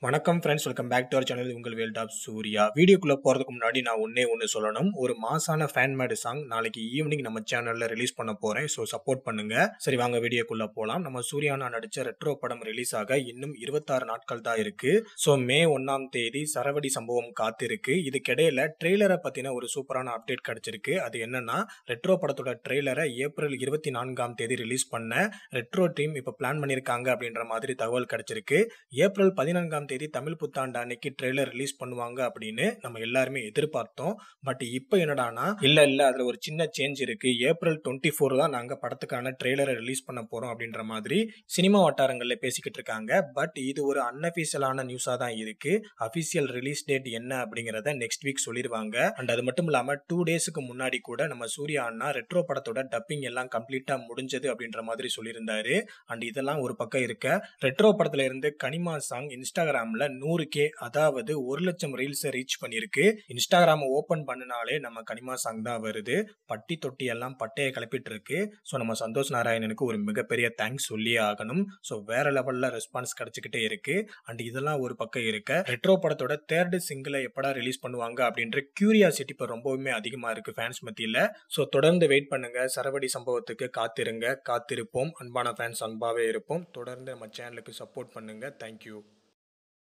வணக்கம் friends, welcome back to our channel. உங்கள் world of Suriya. வீடியோக்குள்ள போறதுக்கு முன்னாடி நான் ஒண்ணே சொல்லணும். ஒரு மாசான ஃபேன் மேட் சாங் நாளைக்கு ஈவினிங் நம்ம சேனல்ல ரிலீஸ் பண்ண போறேன். ஸோ சப்போர்ட் பண்ணுங்க. சரி, வாங்க வீடியோக்குள்ள போலாம். நம்ம சூர்யா நடிச்ச ரெட்ரோ படம் ரிலீஸ் ஆக இன்னும் 26 நாட்கள் தான் இருக்கு. ஸோ மே 1ஆம் தேதி சரவடி சம்பவம் காத்திருக்கு. இதுக்கிடையில ட்ரெய்லரை பத்தின ஒரு சூப்பரான அப்டேட் கிடைச்சிருக்கு. அது என்னன்னா, ரெட்ரோ படத்தோட ட்ரெய்லரை ஏப்ரல் 24ஆம் தேதி ரிலீஸ் பண்ண ரெட்ரோ டீம் இப்ப பிளான் பண்ணிருக்காங்க அப்படின்ற மாதிரி தகவல் கிடைச்சிருக்கு. ஏப்ரல் 14ஆம் தேதி தமிழ் புத்தாண்டு அன்னைக்கு ட்ரெய்லர் ரிலீஸ் பண்ணுவாங்க அப்படின்னு நம்ம எல்லாருமே எதிர்பார்த்தோம். பட் இப்போ என்னடானா, இல்ல அதுல ஒரு சின்ன சேஞ்ச் இருக்கு. ஏப்ரல் 24 தான் நாங்க படத்துக்கான ட்ரெய்லரை ரிலீஸ் பண்ண போறோம் அப்படின்ற மாதிரி சினிமா வட்டாரங்கள்ல பேசிக்கிட்டு இருக்காங்க. பட் இது ஒரு அன்அபிஷியலான நியூஸா தான் இருக்கு. அபிஷியல் ரிலீஸ் டேட் என்ன அப்படிங்கறத நெக்ஸ்ட் வீக் சொல்லிடுவாங்க. அண்ட் அது மட்டும் இல்லாம 2 டேஸ்க்கு முன்னாடி கூட நம்ம சூர்யா அண்ணா ரெட்ரோ படத்தோட டப்பிங் எல்லாம் கம்ப்ளீட்டா முடிஞ்சது அப்படின்ற மாதிரி சொல்லியிருந்தாரு. அண்ட் இதெல்லாம் ஒரு பக்கம் இருக்க, ரெட்ரோ படத்துல இருந்து கனிமா சாங் இன்ஸ்டாகிராம்ல 100K, அதாவது 1,00,000 ரீல்ஸ் ரீச் பண்ணிருக்கு. இன்ஸ்டாகிராம் ஓபன் பண்ணினாலே நம்ம கனிமா சாங் தான் வருது. பட்டி தொட்டி எல்லாம் பட்டையை கிளப்பிட்டு இருக்கு. ஸோ நம்ம சந்தோஷ் நாராயணனுக்கு ஒரு மிகப்பெரிய தேங்க்ஸ் சொல்லியே ஆகணும். ஸோ வேற லெவல்ல ரெஸ்பான்ஸ் கிடைச்சிக்கிட்டே இருக்கு. அண்ட் இதெல்லாம் ஒரு பக்கம் இருக்க, ரெட்ரோ படத்தோட 3rd சிங்கிளை எப்படா ரிலீஸ் பண்ணுவாங்க அப்படின்ற கியூரியாசிட்டி இப்போ ரொம்பவுமே அதிகமா இருக்கு ஃபேன்ஸ் மத்தியில. ஸோ தொடர்ந்து வெயிட் பண்ணுங்க. சரவடி சம்பவத்துக்கு காத்திருங்க, காத்திருப்போம். அன்பான ஃபேன்ஸ் அன்பாவே இருப்போம். தொடர்ந்து நம்ம சேனலுக்கு சப்போர்ட் பண்ணுங்க. தேங்க்யூ.